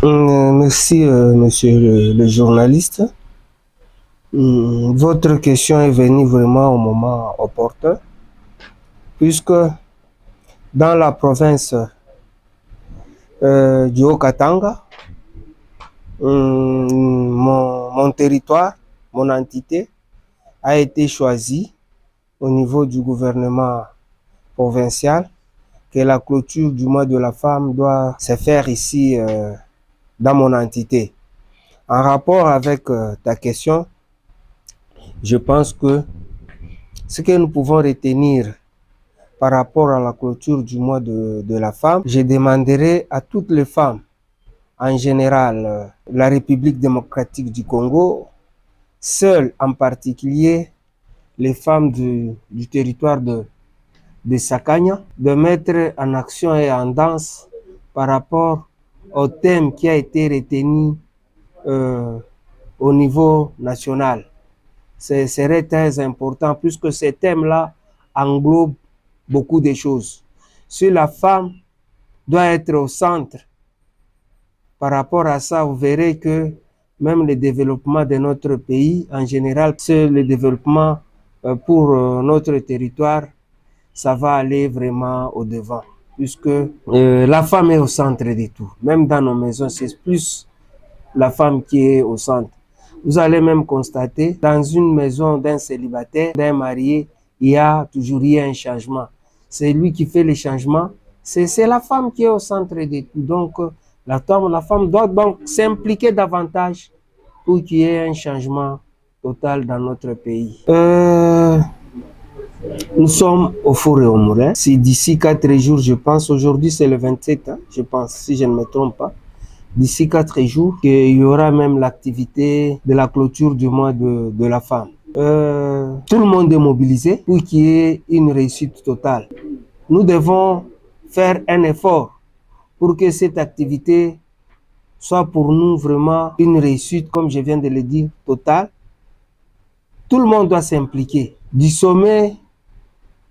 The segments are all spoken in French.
Merci, monsieur le journaliste. Votre question est venue vraiment au moment opportun, puisque dans la province du Haut-Katanga, mon territoire, mon entité, a été choisi au niveau du gouvernement provincial que la clôture du mois de la femme doit se faire ici dans mon entité. En rapport avec ta question, je pense que ce que nous pouvons retenir par rapport à la clôture du mois de la femme, je demanderai à toutes les femmes, en général, la République démocratique du Congo, seules en particulier les femmes du territoire de Sakanya, de mettre en action et en danse par rapport au thème qui a été retenu au niveau national. Ce serait très important puisque ce thème-là englobe beaucoup de choses. Si la femme doit être au centre, par rapport à ça, vous verrez que même le développement de notre pays, en général, c'est le développement pour notre territoire, ça va aller vraiment au devant, puisque la femme est au centre de tout. Même dans nos maisons, c'est plus la femme qui est au centre. Vous allez même constater, dans une maison d'un célibataire, d'un marié, il y a toujours eu un changement. C'est lui qui fait les changements. C'est la femme qui est au centre de tout. Donc, la femme doit donc s'impliquer davantage pour qu'il y ait un changement total dans notre pays. Nous sommes au four et au moulin. C'est d'ici 4 jours, je pense. Aujourd'hui, c'est le 27, hein, je pense, si je ne me trompe pas. D'ici 4 jours, il y aura même l'activité de la clôture du mois de la femme. Tout le monde est mobilisé pour qu'il y ait une réussite totale. Nous devons faire un effort pour que cette activité soit pour nous vraiment une réussite, comme je viens de le dire, totale. Tout le monde doit s'impliquer, du sommet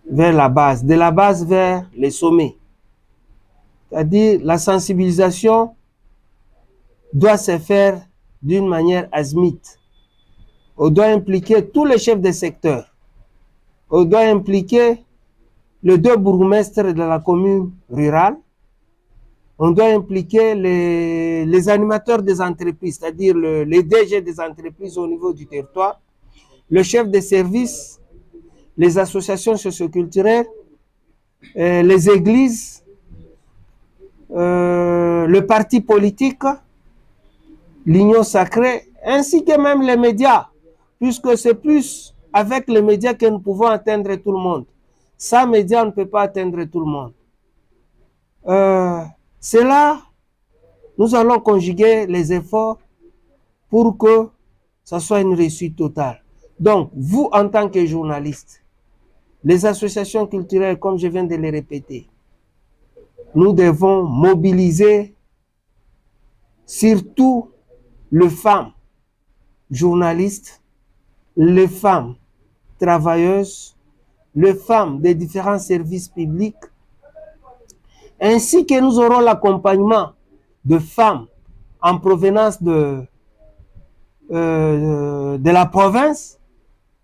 vers la base, de la base vers les sommets. C'est-à-dire la sensibilisation doit se faire d'une manière azimite. On doit impliquer tous les chefs de secteur. On doit impliquer les 2 bourgmestres de la commune rurale. On doit impliquer les animateurs des entreprises, c'est-à-dire les DG des entreprises au niveau du territoire, le chef de service, les associations socioculturelles, les églises, le parti politique, l'union sacrée, ainsi que même les médias, puisque c'est plus avec les médias que nous pouvons atteindre tout le monde. Sans médias, on ne peut pas atteindre tout le monde. C'est là, nous allons conjuguer les efforts pour que ça soit une réussite totale. Donc, vous, en tant que journaliste, les associations culturelles, comme je viens de les répéter, nous devons mobiliser surtout les femmes journalistes, les femmes travailleuses, les femmes des différents services publics, ainsi que nous aurons l'accompagnement de femmes en provenance de la province.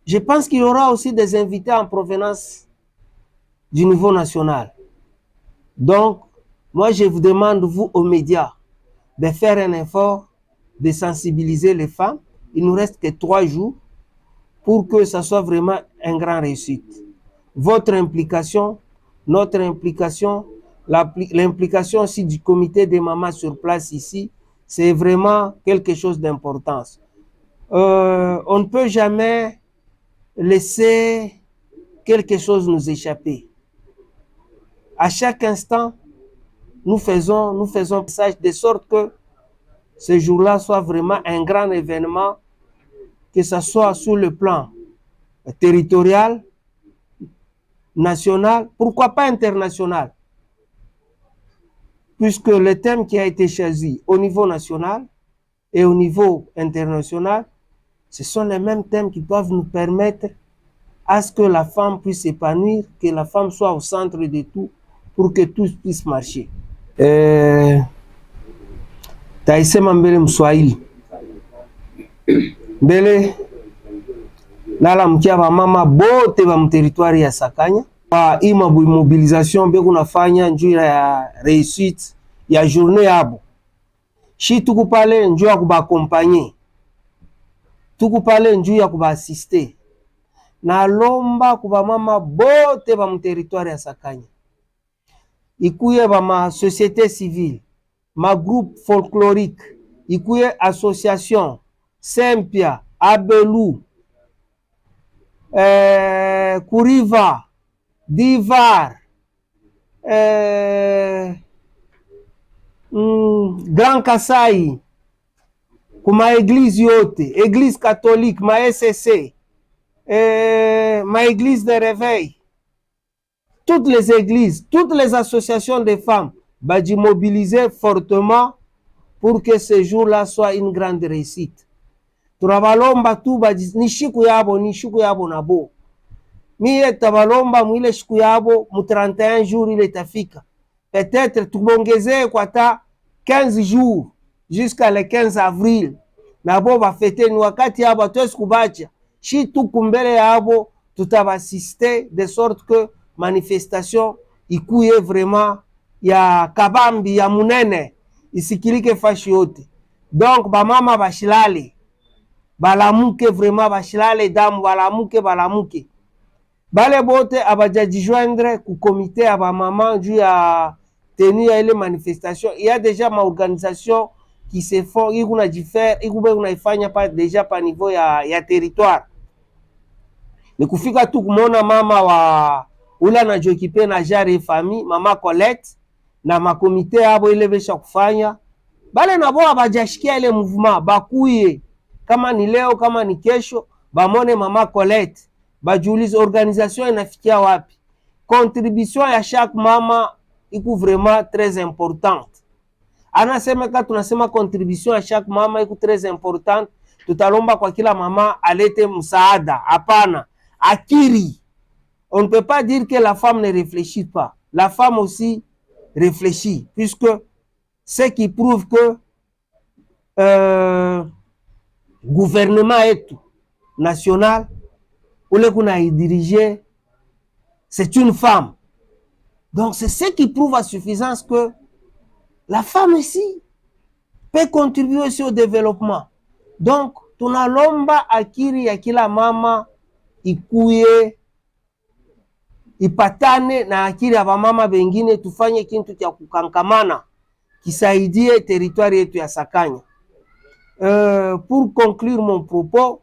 Je pense qu'il y aura aussi des invités en provenance du niveau national. Donc, moi, je vous demande, vous, aux médias, de faire un effort, de sensibiliser les femmes. Il nous reste que 3 jours pour que ça soit vraiment un grand réussite. Votre implication, notre implication, l'implication aussi du comité des mamans sur place ici, c'est vraiment quelque chose d'important. On ne peut jamais laisser quelque chose nous échapper. À chaque instant, nous faisons message de sorte que ce jour-là soit vraiment un grand événement, que ce soit sur le plan territorial, national, pourquoi pas international, puisque le thème qui a été choisi au niveau national et au niveau international, ce sont les mêmes thèmes qui doivent nous permettre à ce que la femme puisse s'épanouir, que la femme soit au centre de tout, pour que tout puisse marcher. taisema mbele Mswahili. Mbele nala mkia ba mama bote ba mteritwari ya Sakanya pa ima mobilisation be kunafanya njuu ya réussite ya journée yabo. Shi tuku pale njuu ya kubakompanye, tuku pale njuu ya kubaasiste. Na lomba kuba mama bote ba mteritwari ya Sakanya, ikuye ba ma société civile, ma groupe folklorique, ikuye association Sempia, Abelu, Kuriva, Divar, Grand Kasai, kuma église yote, église catholique, ma SSC, ma église de réveil, toutes les églises, toutes les associations de femmes, badi mobiliser fortement pour que ce jour-là soit une grande réussite. Turabalomba tu badi ni shiku yabo nabo. Mie tabalomba mwile shiku yabo mu 31 jours ile tafika. Peut-être tubongeze kwa ta 15 jours jusqu'à le 15 avril. Nabo bafete ni wakati yabo twesi kubacha. Shi tukumbele yabo tutabasiste de sorte que manifestation ikuye vraiment ya kabambi ya munene isikilike fashi yote. Donc ba mama bashilale balamuke, vraiment bashilale damu, balamuke bale bote abajajijoindre ku comité ya ba mama juu ya tenue ya ile manifestation. Il y a déjà ma organisation qui se font, ikuna jifer ikube unaifanya pa déjà pa niveau ya territoire. Ni kufika tu kumona mama wa ula na jokipe na jare famille mama Colette na makomite yabo ile besha kufanya bale nabo abajashikia ile mouvement bakuye, kama ni leo kama ni kesho, bamone mama Colette, bajulize organisation inafikia wapi. Contribution ya chaque mama iku vraiment très importante. Anasema ka tunasema contribution ya chaque mama iku très importante, tutalomba kwa kila mama alete msaada. Hapana, akiri. On ne peut pas dire que la femme ne réfléchit pas. La femme aussi réfléchit, puisque ce qui prouve que gouvernement est national ou le qu'on a dirigé, c'est une femme. Donc c'est ce qui prouve à suffisance que la femme ici peut contribuer aussi au développement. Donc tunalomba akiri ya kila mama ikuye ipatane na akili ya mama bengine, tufanye kintu cha kukankamana kisaidie territoire yetu ya Sakanya. Pour conclure mon propos,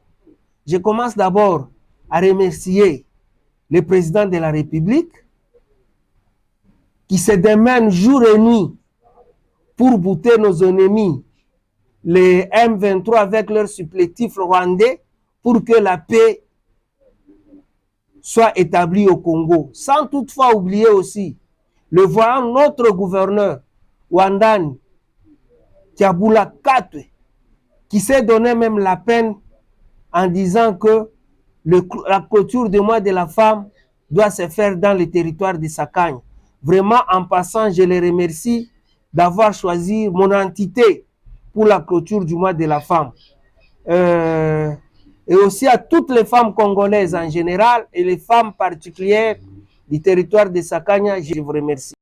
je commence d'abord à remercier le président de la République qui se démène jour et nuit pour bouter nos ennemis, les M23 avec leurs supplétifs rwandais, pour que la paix soit établie au Congo. Sans toutefois oublier aussi le voyant notre gouverneur Wandani Tiabula Katwe, qui s'est donné même la peine en disant que la clôture du mois de la femme doit se faire dans le territoire de Sakanya. Vraiment, en passant, je les remercie d'avoir choisi mon entité pour la clôture du mois de la femme. Et aussi à toutes les femmes congolaises en général et les femmes particulières du territoire de Sakanya, je vous remercie.